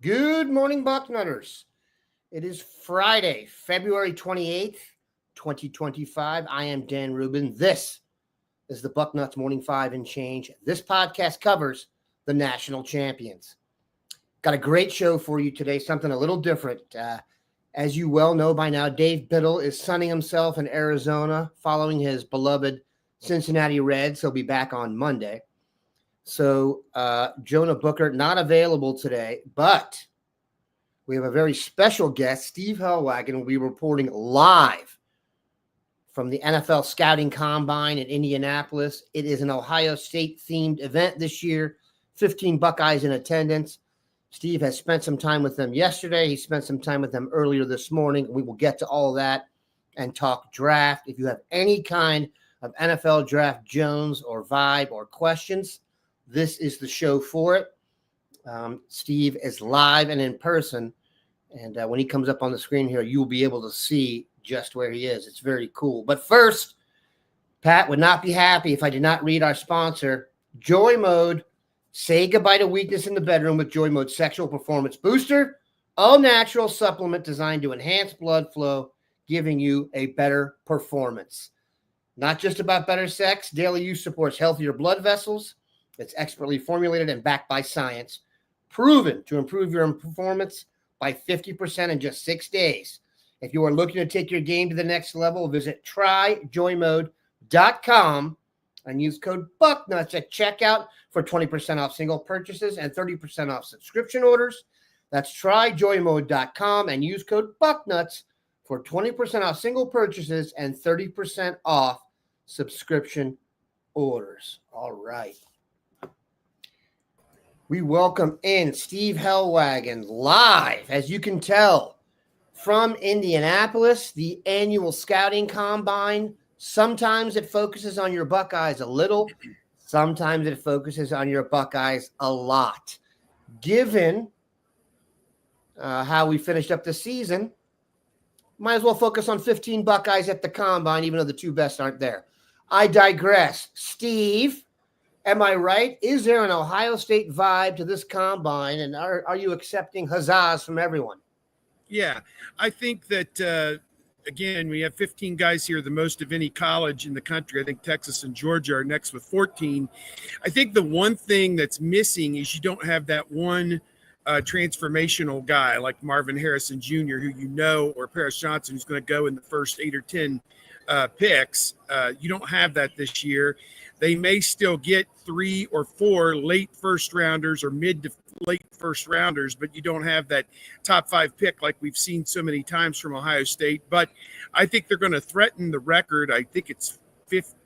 Good morning, Bucknutters. It is Friday, February 28th, 2025. I am Dan Rubin. This is the Bucknuts Morning Five and Change. This podcast covers the national champions. Got a great show for you today, something a little different. As you well know by now, Dave Biddle is sunning himself in Arizona following his beloved Cincinnati Reds. He'll be back on Monday. So Jonah Booker not available today, but we have a very special guest. Steve Helwagen will be reporting live from the NFL Scouting Combine in Indianapolis. It is an Ohio State-themed event this year, 15 Buckeyes in attendance. Steve has spent some time with them yesterday. He spent some time with them earlier this morning. We will get to all of that and talk draft. If you have any kind of NFL Draft Jones or vibe or questions, this is the show for it. Steve is live and in person, and when he comes up on the screen here, you'll be able to see just where he is. It's very cool. But first, Pat would not be happy if I did not read our sponsor, Joy Mode. Say goodbye to weakness in the bedroom with Joy Mode Sexual Performance Booster, all-natural supplement designed to enhance blood flow, giving you a better performance. Not just about better sex, daily use supports healthier blood vessels. It's expertly formulated and backed by science, proven to improve your performance by 50% in just 6 days. If you are looking to take your game to the next level, visit tryjoymode.com and use code Bucknuts at checkout for 20% off single purchases and 30% off subscription orders. That's tryjoymode.com and use code Bucknuts for 20% off single purchases and 30% off subscription orders. All right. We welcome in Steve Helwagen live, as you can tell, from Indianapolis, the annual Scouting Combine. Sometimes it focuses on your Buckeyes a little. Sometimes it focuses on your Buckeyes a lot. Given how we finished up the season, might as well focus on 15 Buckeyes at the Combine, even though the two best aren't there. I digress. Steve, am I right? Is there an Ohio State vibe to this Combine, and are you accepting huzzahs from everyone? Yeah, I think that, again, we have 15 guys here, the most of any college in the country. I think Texas and Georgia are next with 14. I think the one thing that's missing is you don't have that one transformational guy like Marvin Harrison Jr., who you know, or Paris Johnson, who's going to go in the first 8 or 10 picks. You don't have that this year. They may still get 3 or 4 late first rounders or mid to late first rounders, but you don't have that top 5 pick like we've seen so many times from Ohio State. But I think they're going to threaten the record. I think it's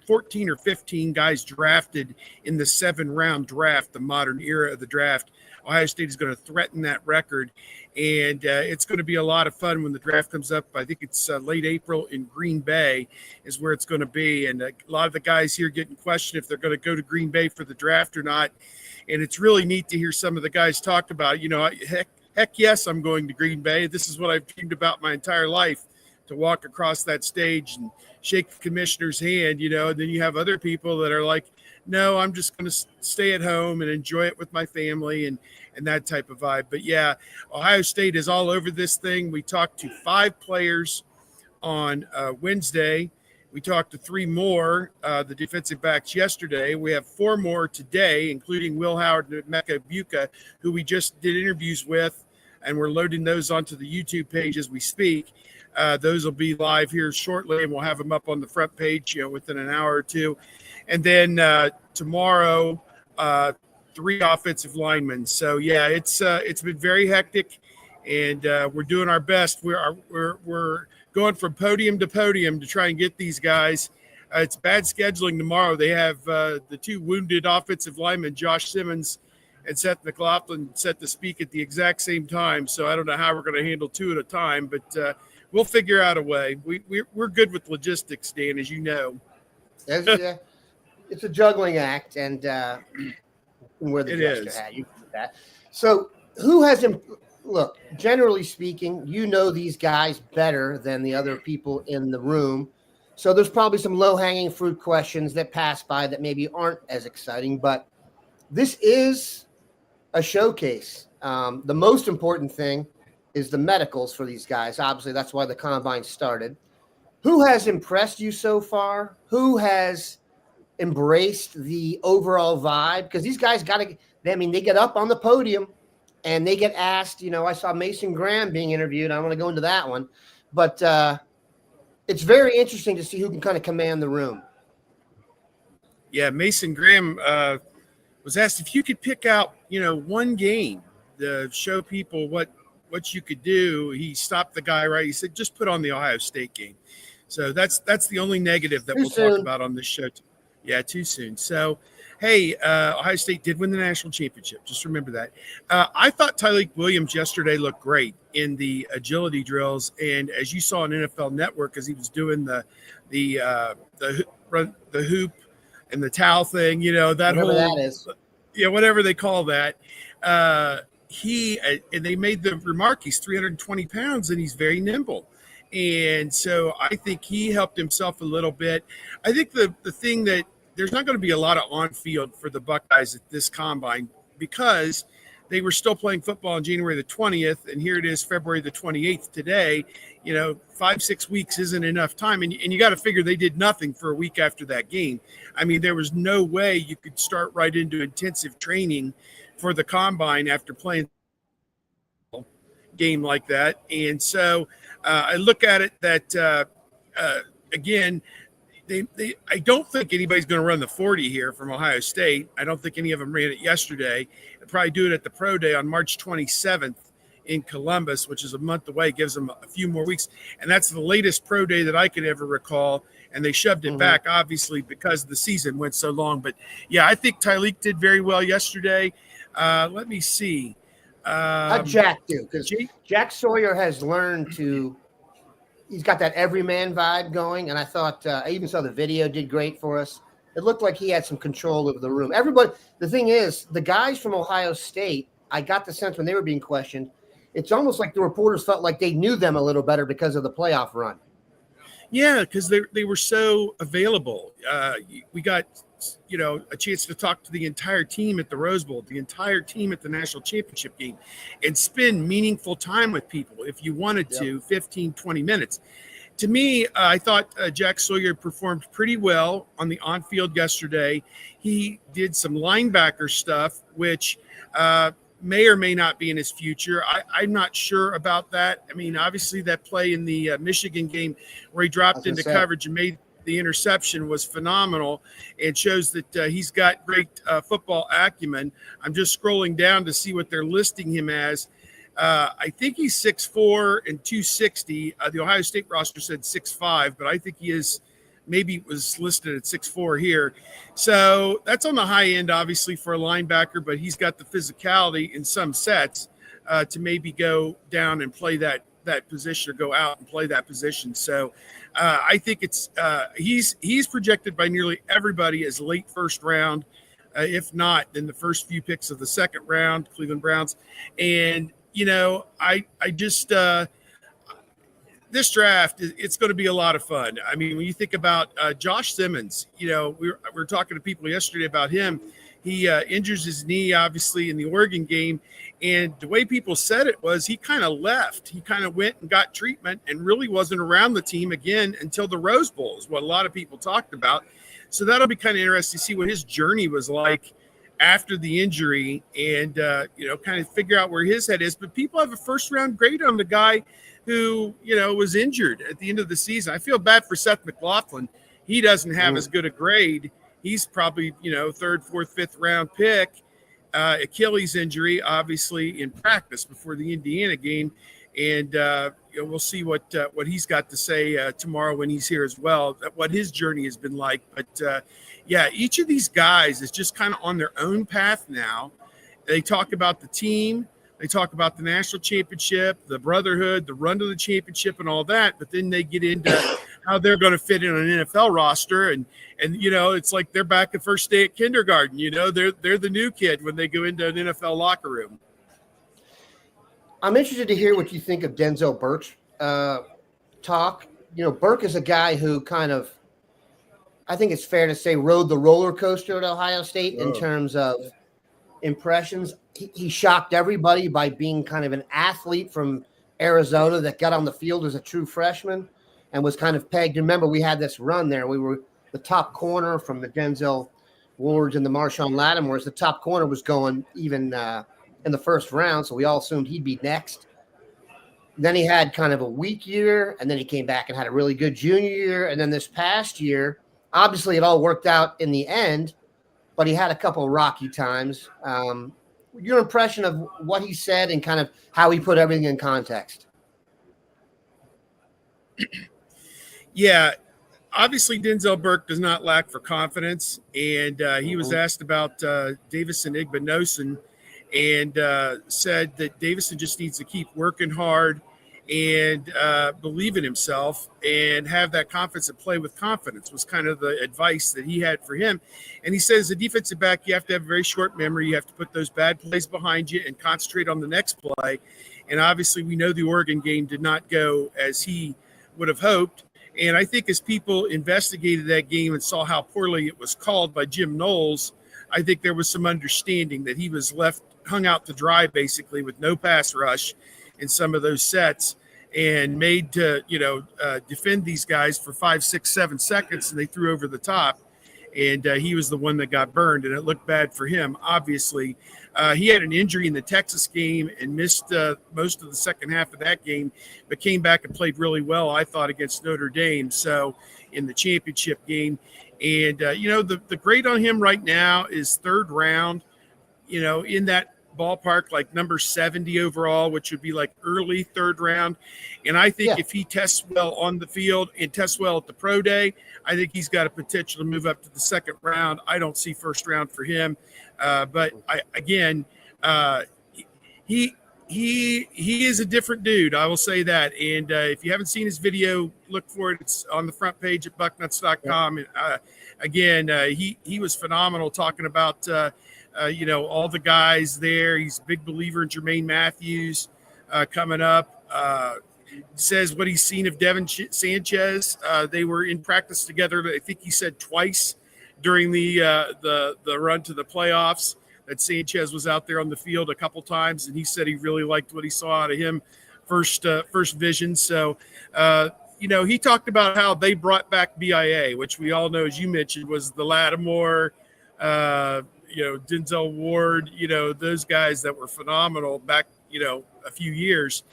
14 or 15 guys drafted in the 7-round draft, the modern era of the draft. Ohio State is going to threaten that record, and it's going to be a lot of fun when the draft comes up. I think it's late April in Green Bay is where it's going to be, and a lot of the guys here getting questioned if they're going to go to Green Bay for the draft or not, and it's really neat to hear some of the guys talk about, heck yes, I'm going to Green Bay. This is what I've dreamed about my entire life, to walk across that stage and shake the commissioner's hand, and then you have other people that are like, no, I'm just going to stay at home and enjoy it with my family and that type of vibe. But, yeah, Ohio State is all over this thing. We talked to 5 players on Wednesday. We talked to 3 more, the defensive backs, yesterday. We have 4 more today, including Will Howard and Emeka Egbuka, who we just did interviews with, and we're loading those onto the YouTube page as we speak. Those will be live here shortly, and we'll have them up on the front page, within an hour or two. And then tomorrow, 3 offensive linemen. So yeah, it's been very hectic, and we're doing our best. We're going from podium to podium to try and get these guys. It's bad scheduling tomorrow. They have the 2 wounded offensive linemen, Josh Simmons and Seth McLaughlin, set to speak at the exact same time. So I don't know how we're going to handle 2 at a time, but we'll figure out a way. We're good with logistics, Dan, as you know. It's a juggling act, and wear the jester hat. You can do that. So who has him? Look, generally speaking, these guys better than the other people in the room. So there's probably some low-hanging fruit questions that pass by that maybe aren't as exciting, but this is a showcase The most important thing is the medicals for these guys. Obviously, that's why the combine started. Who has impressed you so far? Who has embraced the overall vibe? Because these guys they get up on the podium and they get asked, I saw Mason Graham being interviewed. I don't want to go into that one, but it's very interesting to see who can kind of command the room. Yeah, Mason Graham was asked if you could pick out, one game to show people what you could do. He stopped the guy right. He said, just put on the Ohio State game. So that's the only negative that we'll talk about on this show. Yeah, too soon. So, hey, Ohio State did win the national championship. Just remember that. I thought Tyleik Williams yesterday looked great in the agility drills, and as you saw on NFL Network, as he was doing the hoop and the towel thing, Whatever that is. Yeah, whatever they call that. And they made the remark, he's 320 pounds and he's very nimble. And so I think he helped himself a little bit. I think the thing that there's not going to be a lot of on field for the Buckeyes at this combine because they were still playing football on January the 20th. And here it is, February the 28th today. 5-6 weeks isn't enough time. And you got to figure they did nothing for a week after that game. I mean, there was no way you could start right into intensive training for the combine after playing a game like that. And so I look at it that, again, I don't think anybody's going to run the 40 here from Ohio State. I don't think any of them ran it yesterday. They'll probably do it at the Pro Day on March 27th in Columbus, which is a month away, gives them a few more weeks. And that's the latest Pro Day that I could ever recall. And they shoved it back, obviously, because the season went so long. But, yeah, I think Tyleik did very well yesterday. Let me see. How'd Jack do? Because Jack Sawyer has learned he's got that everyman vibe going. And I thought, I even saw the video, did great for us. It looked like he had some control over the room. Everybody, the thing is, the guys from Ohio State, I got the sense when they were being questioned, it's almost like the reporters felt like they knew them a little better because of the playoff run. Yeah, because they were so available. We got, a chance to talk to the entire team at the Rose Bowl, the entire team at the national championship game, and spend meaningful time with people if you wanted to, 15, 20 minutes. To me, I thought Jack Sawyer performed pretty well on the on-field yesterday. He did some linebacker stuff, which may or may not be in his future. I'm not sure about that. I mean, obviously that play in the Michigan game where he dropped into coverage and made the interception was phenomenal and shows that he's got great football acumen. I'm just scrolling down to see what they're listing him as. I think he's 6'4" and 260. The Ohio State roster said 6'5", but I think he is maybe was listed at 6'4" here. So that's on the high end, obviously, for a linebacker, but he's got the physicality in some sets to maybe go down and play that position or go out and play that position. So I think it's he's projected by nearly everybody as late first round, if not in the first few picks of the second round, Cleveland Browns. And, I just this draft, it's going to be a lot of fun. I mean, when you think about Josh Simmons, we were talking to people yesterday about him. He injures his knee, obviously, in the Oregon game. And the way people said it was he kind of left. He kind of went and got treatment and really wasn't around the team again until the Rose Bowl is what a lot of people talked about. So that'll be kind of interesting to see what his journey was like after the injury and, kind of figure out where his head is. But people have a first-round grade on the guy who, was injured at the end of the season. I feel bad for Seth McLaughlin. He doesn't have as good a grade. He's probably, third, fourth, fifth round pick. Achilles injury, obviously, in practice before the Indiana game. And we'll see what he's got to say tomorrow when he's here as well, what his journey has been like. But, each of these guys is just kind of on their own path now. They talk about the team. They talk about the national championship, the brotherhood, the run to the championship and all that. But then they get into how they're going to fit in an NFL roster. And it's like they're back at first day at kindergarten. They're the new kid when they go into an NFL locker room. I'm interested to hear what you think of Denzel Burke's talk. Burke is a guy who kind of, I think it's fair to say, rode the roller coaster at Ohio State in terms of impressions. He shocked everybody by being kind of an athlete from Arizona that got on the field as a true freshman and was kind of pegged. Remember, we had this run there. We were the top corner from the Denzel Wards and the Marshawn Lattimores. The top corner was going even in the first round, so we all assumed he'd be next. Then he had kind of a weak year, and then he came back and had a really good junior year. And then this past year, obviously it all worked out in the end, but he had a couple of rocky times. Your impression of what he said and kind of how he put everything in context? Yeah, obviously Denzel Burke does not lack for confidence, and he was asked about Davison Igbinosun and said that Davison just needs to keep working hard and believe in himself and have that confidence and play with confidence was kind of the advice that he had for him. And he says, the defensive back, you have to have a very short memory. You have to put those bad plays behind you and concentrate on the next play. And obviously we know the Oregon game did not go as he would have hoped. And I think as people investigated that game and saw how poorly it was called by Jim Knowles, I think there was some understanding that he was hung out to dry basically with no pass rush in some of those sets and made to, defend these guys for 5, 6, 7 seconds, and they threw over the top. And he was the one that got burned, and it looked bad for him, obviously. He had an injury in the Texas game and missed most of the second half of that game, but came back and played really well, I thought, against Notre Dame, so in the championship game. And, the grade on him right now is third round, in that ballpark, like number 70 overall, which would be like early third round. And I think if he tests well on the field and tests well at the pro day, I think he's got a potential to move up to the second round. I don't see first round for him. But he is a different dude. I will say that. And if you haven't seen his video, look for it. It's on the front page at bucknuts.com. And he was phenomenal talking about, all the guys there. He's a big believer in Jermaine Matthews coming up. Says what he's seen of Devin Sanchez. They were in practice together, I think he said twice during the run to the playoffs, that Sanchez was out there on the field a couple times, and he said he really liked what he saw out of him first vision. So, he talked about how they brought back BIA, which we all know, as you mentioned, was the Lattimore, Denzel Ward, those guys that were phenomenal back, a few years.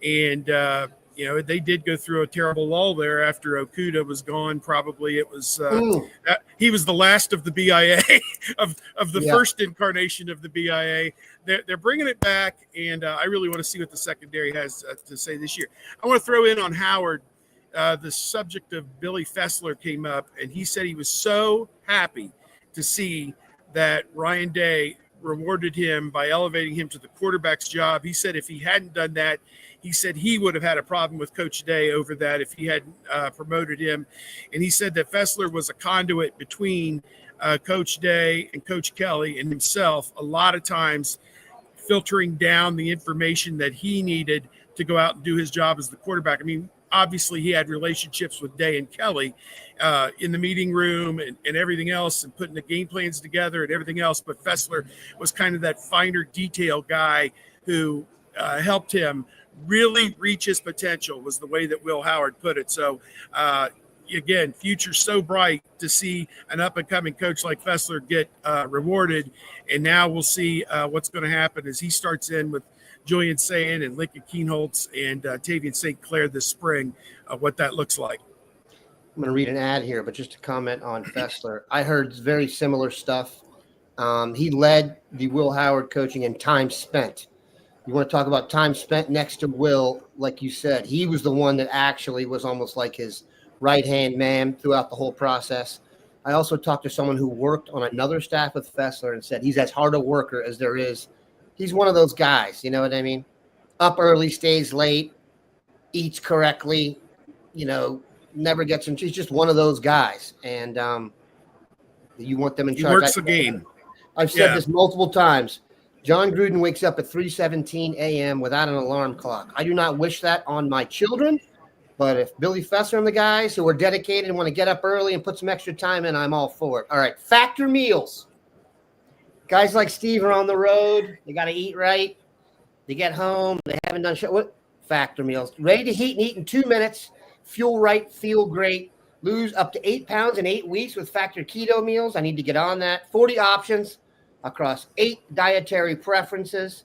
And, they did go through a terrible lull there after Okuda was gone. Probably it was he was the last of the BIA of the first incarnation of the BIA. They're bringing it back, and I really want to see what the secondary has to say this year. I want to throw in on Howard. The subject of Billy Fessler came up, and he said he was so happy to see that Ryan Day rewarded him by elevating him to the quarterback's job. He said if he hadn't done that, he said he would have had a problem with Coach Day over that if he hadn't promoted him. And he said that Fessler was a conduit between Coach Day and Coach Kelly and himself, a lot of times filtering down the information that he needed to go out and do his job as the quarterback. I mean, obviously he had relationships with Day and Kelly in the meeting room and everything else, and putting the game plans together and everything else. But Fessler was kind of that finer detail guy who helped him really reach his potential, was the way that Will Howard put it. So again, future's so bright to see an up and coming coach like Fessler get rewarded. And now we'll see what's going to happen as he starts in with Julian Sayin and Lincoln Keenholtz and Tavian St. Clair this spring, what that looks like. I'm going to read an ad here, but just to comment on Fessler, I heard very similar stuff. He led the Will Howard coaching in time spent. You want to talk about time spent next to Will, like you said, he was the one that actually was almost like his right-hand man throughout the whole process. I also talked to someone who worked on another staff with Fessler and said he's as hard a worker as there is. He's one of those guys, you know what I mean? Up early, stays late, eats correctly, never gets in. He's just one of those guys. And you want them in charge. He works the game. I've said this multiple times. John Gruden wakes up at 3:17 a.m. without an alarm clock. I do not wish that on my children, but if Billy Fessler and the guys who are dedicated and want to get up early and put some extra time in, I'm all for it. All right, Factor Meals. Guys like Steve are on the road. They got to eat right. They get home. They haven't done shit. What? Factor meals. Ready to heat and eat in 2 minutes. Fuel right. Feel great. Lose up to 8 pounds in 8 weeks with Factor keto meals. I need to get on that. 40 options across 8 dietary preferences.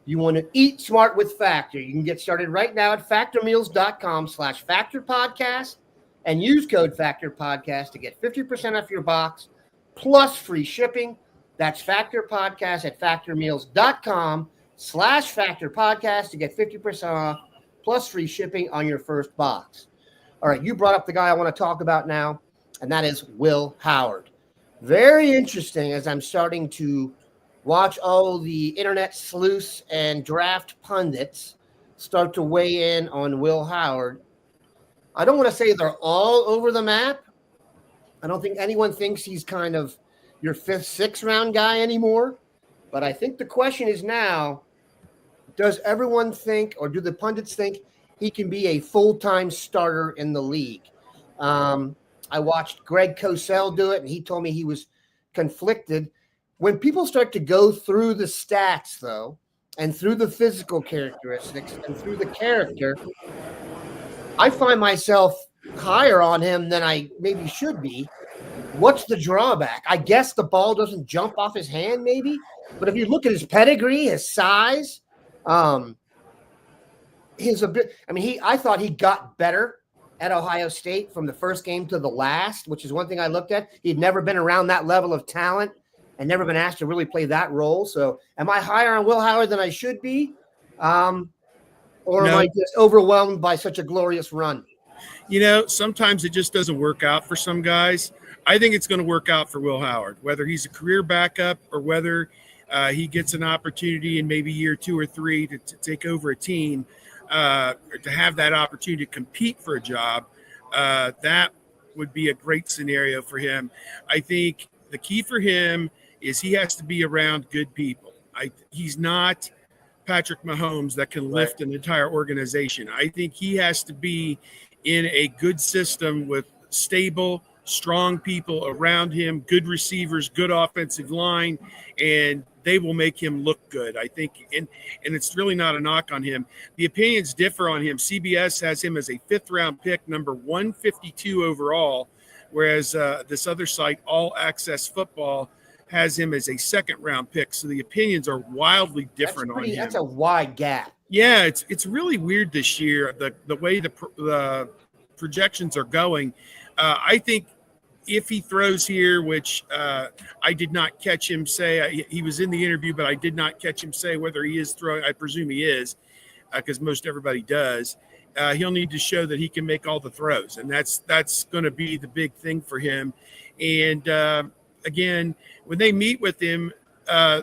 You want to eat smart with Factor. You can get started right now at factormeals.com/factorpodcast and use code factorpodcast to get 50% off your box plus free shipping. That's Factor Podcast at factormeals.com/factorpodcast to get 50% off plus free shipping on your first box. All right, you brought up the guy I want to talk about now, and that is Will Howard. Very interesting as I'm starting to watch all the internet sleuths and draft pundits start to weigh in on Will Howard. I don't want to say they're all over the map. I don't think anyone thinks he's kind of your 5th, 6th round guy anymore. But I think the question is now, does everyone think, or do the pundits think, he can be a full-time starter in the league? I watched Greg Cosell do it, and he told me he was conflicted. When people start to go through the stats, though, and through the physical characteristics and through the character, I find myself higher on him than I maybe should be. What's the drawback? I guess the ball doesn't jump off his hand, maybe. But if you look at his pedigree, his size, his ability, I thought he got better at Ohio State from the first game to the last, which is one thing I looked at. He'd never been around that level of talent and never been asked to really play that role. So am I higher on Will Howard than I should be? Or am I just overwhelmed by such a glorious run? Sometimes it just doesn't work out for some guys. I think it's going to work out for Will Howard, whether he's a career backup or whether he gets an opportunity in maybe year 2 or 3 to take over a team, or to have that opportunity to compete for a job. That would be a great scenario for him. I think the key for him is he has to be around good people. He's not Patrick Mahomes that can lift an entire organization. I think he has to be in a good system with stable, strong people around him, good receivers, good offensive line, and they will make him look good, I think. And it's really not a knock on him. The opinions differ on him. CBS has him as a 5th-round pick, number 152 overall, whereas this other site, All Access Football, has him as a 2nd-round pick. So the opinions are wildly different on him. That's a wide gap. Yeah, it's really weird this year, the way the projections are going. I think if he throws here, which I did not catch him say, he was in the interview, but I did not catch him say whether he is throwing. I presume he is, because most everybody does. He'll need to show that he can make all the throws, and that's going to be the big thing for him. And again, when they meet with him,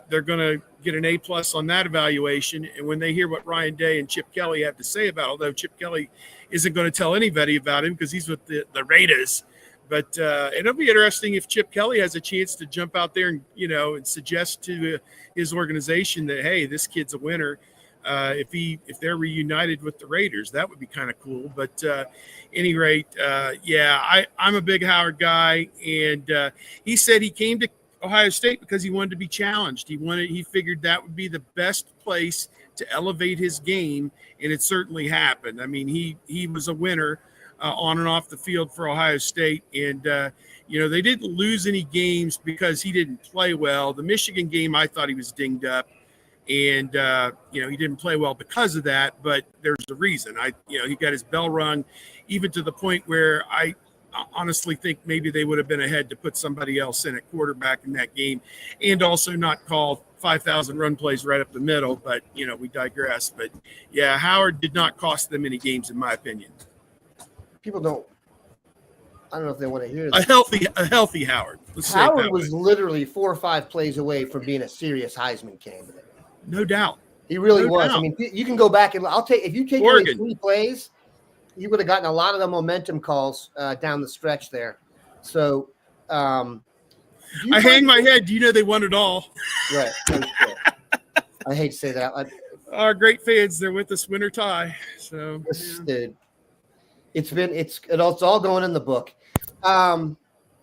they're going to get an A+ on that evaluation. And when they hear what Ryan Day and Chip Kelly have to say about it, although Chip Kelly isn't going to tell anybody about him because he's with the Raiders. But it'll be interesting if Chip Kelly has a chance to jump out there and, and suggest to his organization that, hey, this kid's a winner. If they're reunited with the Raiders, that would be kind of cool. But any rate, I'm a big Howard guy, and he said he came to Ohio State because he wanted to be challenged. He figured that would be the best place to elevate his game, and it certainly happened. I mean, he was a winner on and off the field for Ohio State, and they didn't lose any games because he didn't play well. The Michigan game, I thought he was dinged up. And, he didn't play well because of that, but there's a reason. He got his bell rung, even to the point where I honestly think maybe they would have been ahead to put somebody else in at quarterback in that game, and also not call 5,000 run plays right up the middle. But, we digress. But, yeah, Howard did not cost them any games, in my opinion. People don't. I don't know if they want to hear that. A healthy Howard. Howard was literally 4 or 5 plays away from being a serious Heisman candidate. No doubt. He really was. I mean, you can go back and if you take away 3 plays, you would have gotten a lot of the momentum calls down the stretch there. So I hang my head. Do you know they won it all? Right. I hate to say that. Our great fans, they're with us win or tie. So dude, it's all going in the book.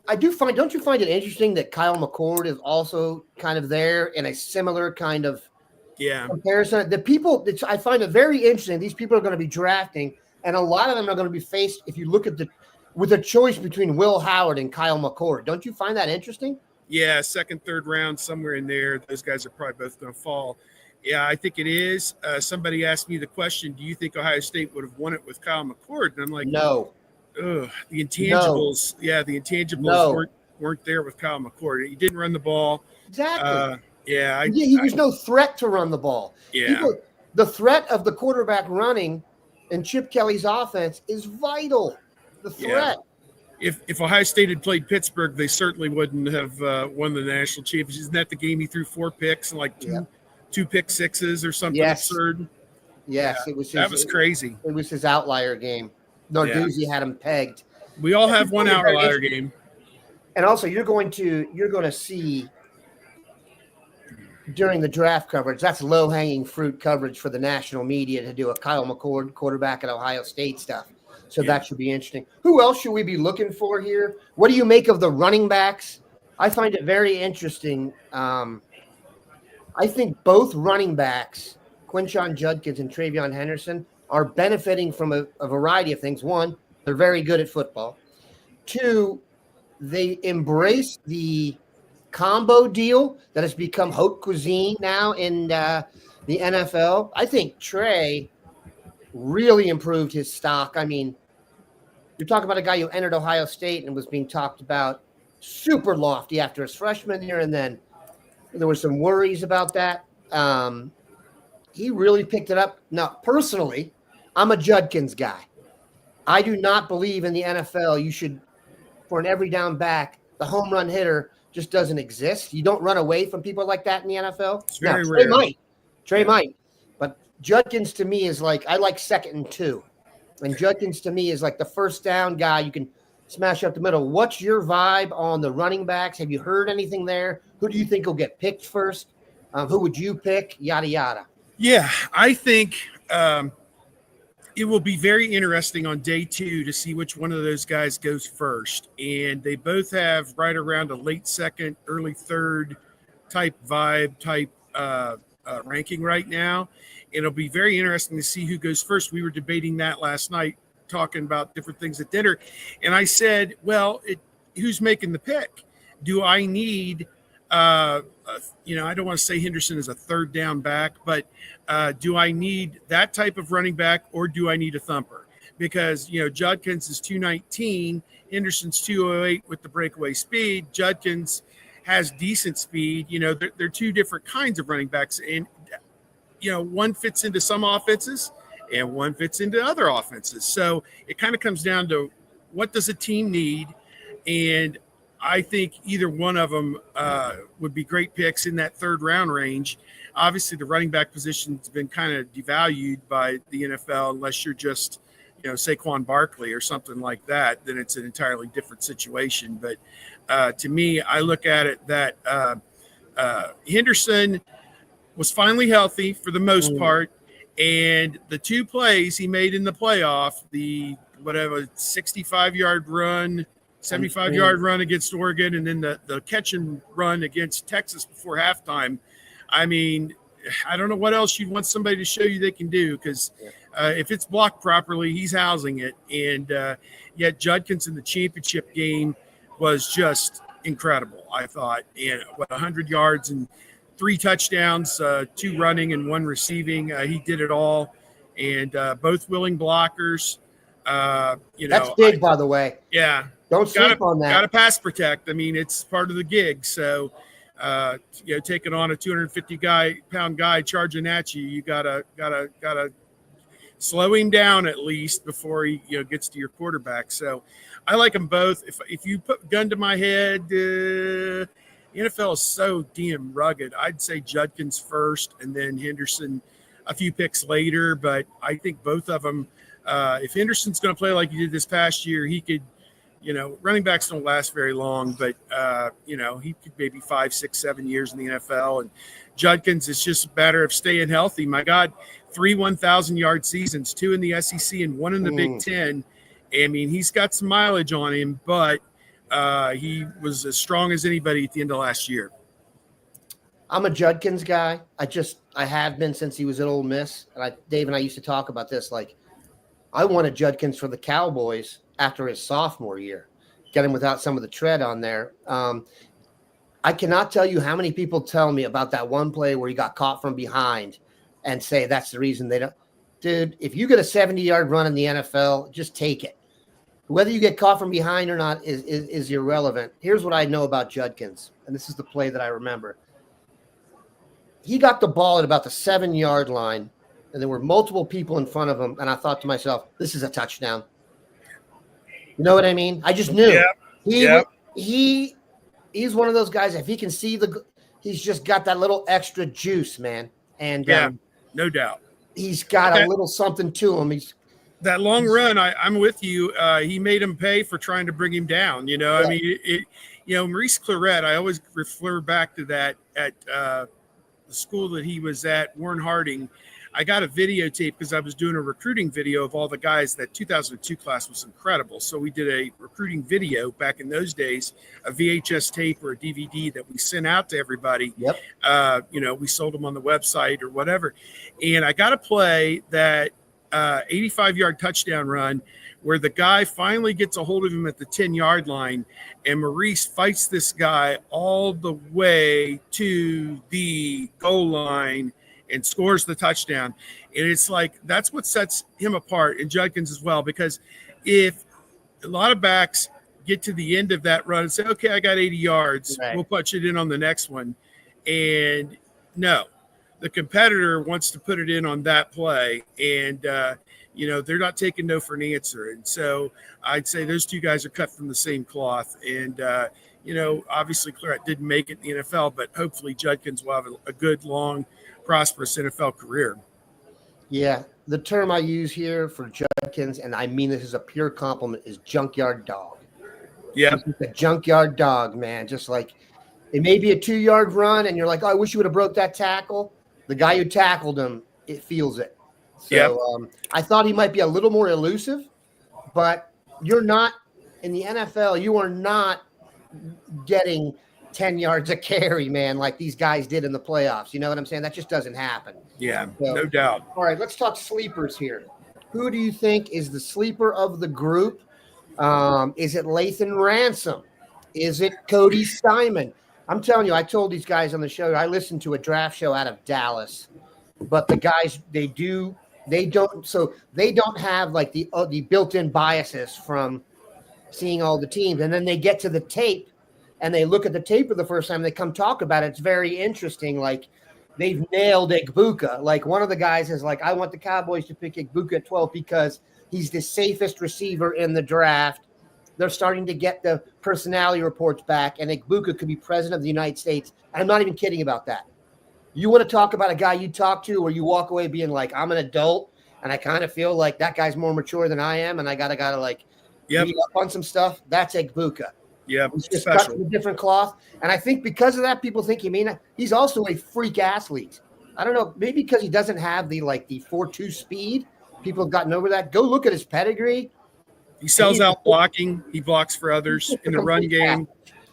don't you find it interesting that Kyle McCord is also kind of there in a similar kind of comparison? I find it very interesting. These people are going to be drafting, and a lot of them are going to be faced, if you look at with a choice between Will Howard and Kyle McCord. Don't you find that interesting? Yeah, second, third round, somewhere in there. Those guys are probably both going to fall. Yeah, I think it is. Somebody asked me the question, do you think Ohio State would have won it with Kyle McCord? And I'm like, no. The intangibles. No. Yeah, the intangibles weren't there with Kyle McCord. He didn't run the ball. Exactly. He was no threat to run the ball. Yeah. The threat of the quarterback running in Chip Kelly's offense is vital. The threat. Yeah. If Ohio State had played Pittsburgh, they certainly wouldn't have won the national championship. Isn't that the game he threw 4 picks and like two pick sixes or something absurd? Yes, it was. That was crazy. It was his outlier game. Narduzzi had him pegged. We all have one outlier game. And also, you're going to see during the draft coverage, that's low-hanging fruit coverage for the national media to do a Kyle McCord quarterback at Ohio State stuff. So that should be interesting. Who else should we be looking for here? What do you make of the running backs? I find it very interesting. I think both running backs, Quinshon Judkins and Travion Henderson, are benefiting from a variety of things. One, they're very good at football. Two, they embrace the combo deal that has become haute cuisine now in the NFL. I think Trey really improved his stock. I mean, you're talking about a guy who entered Ohio State and was being talked about super lofty after his freshman year, and then there were some worries about that. He really picked it up. Now, personally, I'm a Judkins guy. I do not believe in the NFL you should, for an every down back, the home run hitter just doesn't exist. You don't run away from people like that in the NFL. It's very rare. Trey might. But Judkins to me is like, I like 2nd and 2. And Judkins to me is like the first down guy you can smash up the middle. What's your vibe on the running backs? Have you heard anything there? Who do you think will get picked first? Who would you pick? Yada, yada. Yeah, I think it will be very interesting on day 2 to see which one of those guys goes first. And they both have right around a late 2nd, early 3rd type vibe, type ranking right now. It'll be very interesting to see who goes first. We were debating that last night, talking about different things at dinner. And I said, well, who's making the pick? Do I need I don't want to say Henderson is a 3rd down back, but do I need that type of running back or do I need a thumper? Because, Judkins is 219, Henderson's 208 with the breakaway speed. Judkins has decent speed. They're 2 different kinds of running backs. And, one fits into some offenses and one fits into other offenses. So it kind of comes down to what does a team need? And I think either one of them would be great picks in that 3rd round range. Obviously, the running back position has been kind of devalued by the NFL unless you're just, Saquon Barkley or something like that. Then it's an entirely different situation. But to me, I look at it that Henderson was finally healthy for the most part. And the 2 plays he made in the playoff, the 65-yard run, 75-yard run against Oregon, and then the catch and run against Texas before halftime. I mean, I don't know what else you'd want somebody to show you they can do because if it's blocked properly, he's housing it. And yet Judkins in the championship game was just incredible, I thought. And 100 yards and 3 touchdowns, 2 running and 1 receiving. He did it all. And both willing blockers. That's big, by the way. Yeah. Don't sleep on that. Got to pass protect. I mean, it's part of the gig. So, taking on a 250-pound guy charging at you, you gotta slow him down at least before he gets to your quarterback. So, I like them both. If you put gun to my head, the NFL is so damn rugged. I'd say Judkins first, and then Henderson a few picks later. But I think both of them. If Henderson's going to play like he did this past year, he could. Running backs don't last very long, but, he could maybe 5, 6, 7 years in the NFL. And Judkins is just a matter of staying healthy. My God, 3 1,000-yard seasons, 2 in the SEC and 1 in the Big Ten. I mean, he's got some mileage on him, but He was as strong as anybody at the end of last year. I'm a Judkins guy. I have been since he was at Ole Miss. And Dave and I used to talk about this. Like, I wanted Judkins for the Cowboys after his sophomore year, get him without some of the tread on there. I cannot tell you how many people tell me about that one play where he got caught from behind and say that's the reason they don't. Dude, if you get a 70-yard run in the NFL, just take it. Whether you get caught from behind or not is irrelevant. Here's what I know about Judkins, and this is the play that I remember. He got the ball at about the 7-yard line, and there were multiple people in front of him, and I thought to myself, this is a touchdown. You know what I mean? I just knew. He's one of those guys, if he can see he's just got that little extra juice, man. And no doubt. He's got a little something to him. That long run, I'm with you. He made him pay for trying to bring him down. You know, I mean, Maurice Claret, I always refer back to that at the school that he was at, Warren Harding. I got a videotape because I was doing a recruiting video of all the guys. That 2002 class was incredible. So we did a recruiting video back in those days, a VHS tape or a DVD that we sent out to everybody. Yep. We sold them on the website or whatever. And I got to play that 85-yard touchdown run where the guy finally gets a hold of him at the 10-yard line, and Maurice fights this guy all the way to the goal line and scores the touchdown. And it's like, that's what sets him apart, and Judkins as well, because if a lot of backs get to the end of that run and say, okay, I got 80 yards, right, we'll punch it in on the next one. And no, the competitor wants to put it in on that play, and they're not taking no for an answer. And so I'd say those two guys are cut from the same cloth. And obviously Claret didn't make it in the NFL, but hopefully Judkins will have a good, long, prosperous NFL career. Yeah, the term I use here for Judkins, and I mean this is a pure compliment, is junkyard dog. Yeah, the junkyard dog, man. Just like it may be a 2-yard run, and you're like, oh, I wish you would have broke that tackle. The guy who tackled him, it feels it. So I thought he might be a little more elusive, but you're not in the NFL. You are not getting 10 yards a carry, man, like these guys did in the playoffs. You know what I'm saying? That just doesn't happen. Yeah, no doubt. All right, let's talk sleepers here. Who do you think is the sleeper of the group? Is it Lathan Ransom? Is it Cody Simon? I'm telling you, I told these guys on the show, I listened to a draft show out of Dallas, but the guys, they don't have like the built-in biases from seeing all the teams. And then they get to the tape and they look at the tape for the first time, they come talk about it. It's very interesting. Like they've nailed Igbuka. Like one of the guys is like, I want the Cowboys to pick Igbuka at 12 because he's the safest receiver in the draft. They're starting to get the personality reports back, and Igbuka could be president of the United States. I'm not even kidding about that. You want to talk about a guy you talk to where you walk away being like, I'm an adult, and I kind of feel like that guy's more mature than I am, and I gotta like read up on some stuff. That's Igbuka. Yeah, he's just cut from a different cloth. And I think because of that, people think he's also a freak athlete. I don't know, maybe because he doesn't have the 4.2 speed. People have gotten over that. Go look at his pedigree. He sells out blocking. He blocks for others in the run game.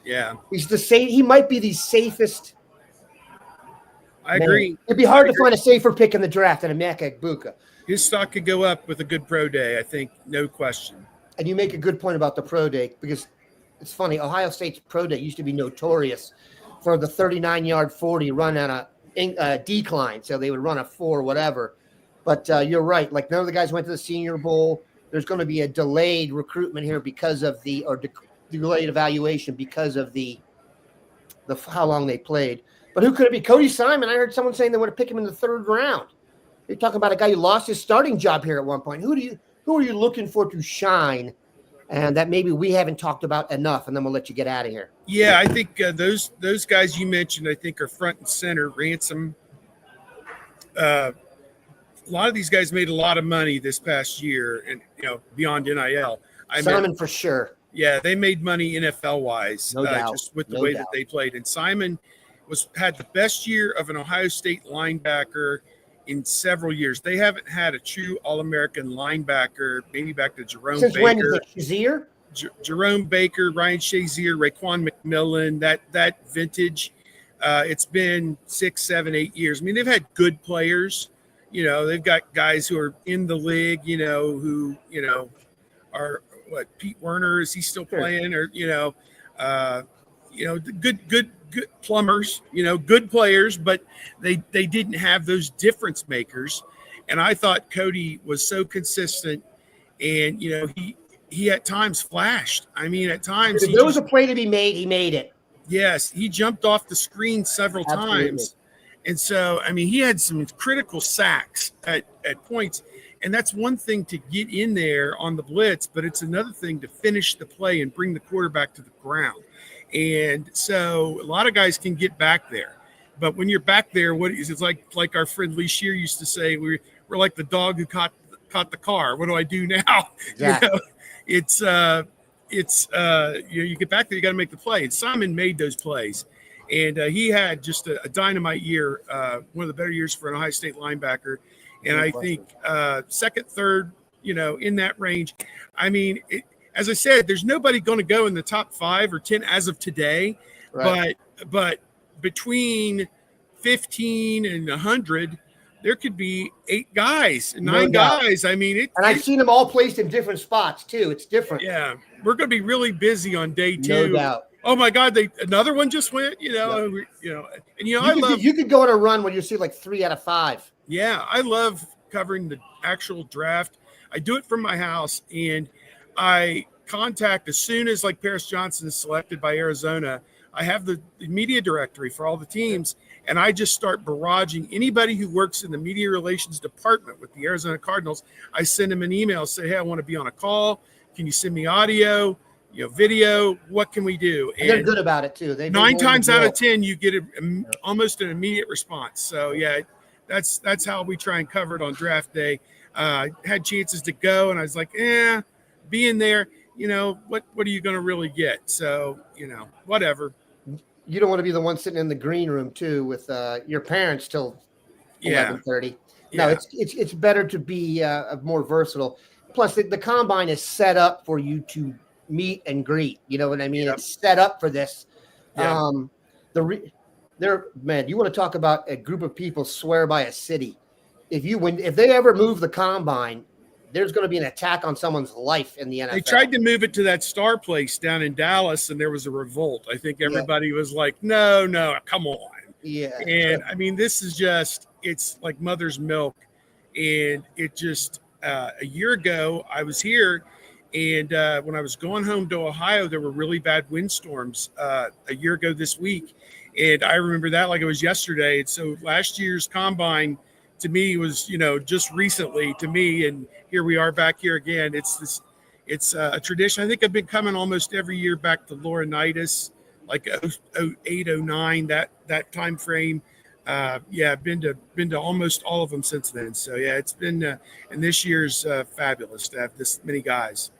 Yeah. He's he might be the safest. I agree. It'd be hard to find a safer pick in the draft than Emeka Egbuka. His stock could go up with a good pro day, I think, no question. And you make a good point about the pro day, because it's funny. Ohio State's pro day used to be notorious for the 39-yard 40 run on a decline. So they would run a 4 whatever. But you're right. Like none of the guys went to the Senior Bowl. There's going to be a delayed recruitment here because of delayed evaluation because of the how long they played. But who could it be? Cody Simon. I heard someone saying they want to pick him in the 3rd round. You're talking about a guy who lost his starting job here at one point. Who are you looking for to shine? And that maybe we haven't talked about enough, and then we'll let you get out of here. Yeah, I think those guys you mentioned, I think, are front and center. Ransom. A lot of these guys made a lot of money this past year, and beyond NIL. Simon for sure. Yeah, they made money NFL wise, no doubt. Just with the way that they played. And Simon had the best year of an Ohio State linebacker in several years. They haven't had a true All-American linebacker, maybe back to Jerome Since Baker. when? Shazier? Jerome Baker, Ryan Shazier, Raekwon McMillan, that vintage. It's been 6, 7, 8 years. I mean, they've had good players. They've got guys who are in the league, who, are what, Pete Werner, is he still playing? Or, good plumbers, good players, but they didn't have those difference makers. And I thought Cody was so consistent, and, he at times flashed. I mean, at times if there was a play to be made, he made it. Yes, he jumped off the screen several times. And so, I mean, he had some critical sacks at points. And that's one thing to get in there on the blitz, but it's another thing to finish the play and bring the quarterback to the ground. And so a lot of guys can get back there. But when you're back there, it's like our friend Lee Shear used to say, we're like the dog who caught the car. What do I do now? Exactly. You get back there, you got to make the play. And Simon made those plays. And he had just a dynamite year, one of the better years for an Ohio State linebacker. And I think second, third, in that range. I mean, as I said, there's nobody going to go in the top 5 or 10 as of today. Right. But between 15 and 100, there could be 8 guys, 9 guys. I mean, I've seen them all placed in different spots too. It's different. Yeah, we're going to be really busy on day 2. No doubt. Oh my God! Another one just went. And you could go on a run when you see like 3 out of 5. Yeah, I love covering the actual draft. I do it from my house, and I contact as soon as like Paris Johnson is selected by Arizona. I have the media directory for all the teams, and I just start barraging anybody who works in the media relations department with the Arizona Cardinals. I send them an email, say, hey, I want to be on a call. Can you send me audio, video? What can we do? And they're good about it too. 9 times out of 10, you get almost an immediate response. So yeah, that's how we try and cover it on draft day. Had chances to go, and I was like, being there, what are you going to really get? So, whatever. You don't want to be the one sitting in the green room too with your parents till 11:30. No, it's better to be more versatile. Plus, the combine is set up for you to meet and greet. You know what I mean? Yep. It's set up for this. Yeah. Man, you want to talk about a group of people swear by a city. If they ever move the combine, there's going to be an attack on someone's life in the NFL. They tried to move it to that Star place down in Dallas, and there was a revolt. I think everybody was like, no, come on. Yeah. And I mean, this is it's like mother's milk. And it just, a year ago, I was here, and when I was going home to Ohio, there were really bad windstorms a year ago this week. And I remember that like it was yesterday. And so last year's combine to me was, just recently to me, and here we are back here again. It's a tradition. I think I've been coming almost every year back to Laurinaitis, like 08, 09, that time frame. I've been to almost all of them since then. So yeah, it's been, and this year's fabulous to have this many guys.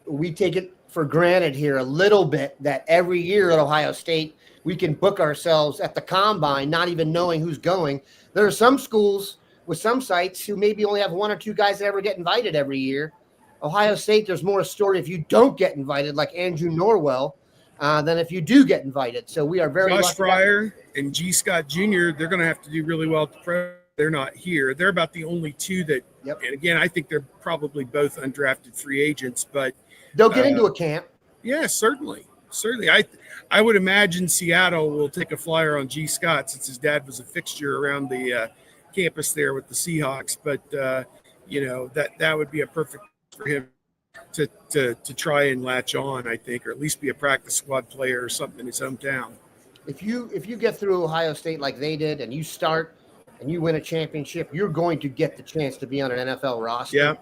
We take it for granted here a little bit that every year at Ohio State, we can book ourselves at the combine, not even knowing who's going. There are some schools with some sites who maybe only have 1 or 2 guys that ever get invited every year. Ohio State, there's more a story if you don't get invited, like Andrew Norwell, than if you do get invited. So we are very lucky. Josh Fryer and G. Scott Jr., they're going to have to do really well at the pro. They're not here. They're about the only 2 that, and again, I think they're probably both undrafted free agents, but they'll get into a camp. Yeah, certainly. I would imagine Seattle will take a flyer on G. Scott since his dad was a fixture around the campus there with the Seahawks. But that would be a perfect for him to try and latch on, I think, or at least be a practice squad player or something in his hometown. If you get through Ohio State like they did, and you start and you win a championship, you're going to get the chance to be on an NFL roster. Yeah.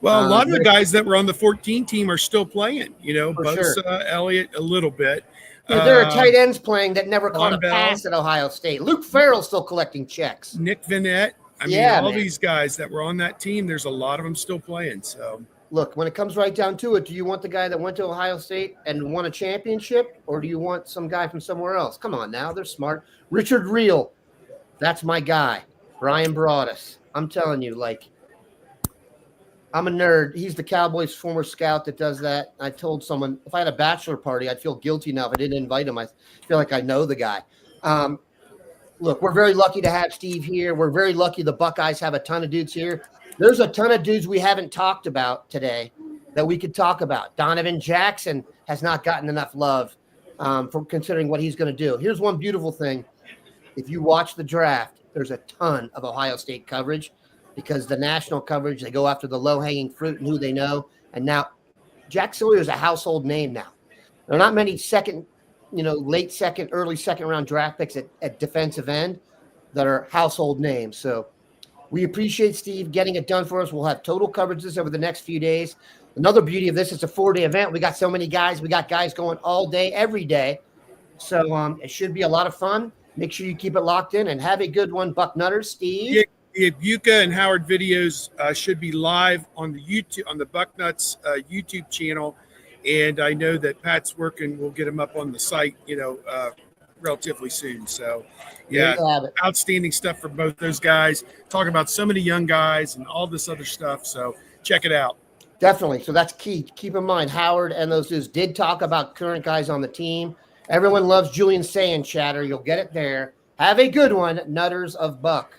Well, a lot of the guys that were on the 14 team are still playing, Bosa, sure. Elliott a little bit. Yeah, there are tight ends playing that never caught a pass at Ohio State. Luke Farrell's still collecting checks. Nick Vinette. These guys that were on that team, there's a lot of them still playing. So look, when it comes right down to it, do you want the guy that went to Ohio State and won a championship, or do you want some guy from somewhere else? Come on now, they're smart. Richard Reel, that's my guy. Brian Broaddus. I'm telling you, I'm a nerd. He's the Cowboys' former scout that does that. I told someone if I had a bachelor party, I'd feel guilty now if I didn't invite him. I feel like I know the guy. Look, we're very lucky to have Steve here. We're very lucky the Buckeyes have a ton of dudes here. There's a ton of dudes we haven't talked about today that we could talk about. Donovan Jackson has not gotten enough love for considering what he's going to do. Here's one beautiful thing. If you watch the draft, there's a ton of Ohio State coverage because the national coverage, they go after the low-hanging fruit and who they know. And now Jack Sawyer is a household name now. There are not many late second, early second round draft picks at defensive end that are household names. So we appreciate Steve getting it done for us. We'll have total coverage this over the next few days. Another beauty of this, it's a 4-day event. We got so many guys. We got guys going all day, every day. So it should be a lot of fun. Make sure you keep it locked in and have a good one, Bucknutters. Steve? Yeah, Buka and Howard videos should be live on the Bucknuts YouTube channel. And I know that Pat's working. We'll get them up on the site, relatively soon. So, yeah, outstanding stuff for both those guys. Talking about so many young guys and all this other stuff. So check it out. Definitely. So that's key. Keep in mind, Howard and those dudes did talk about current guys on the team. Everyone loves Julian Saying chatter. You'll get it there. Have a good one, Nutters of Buck.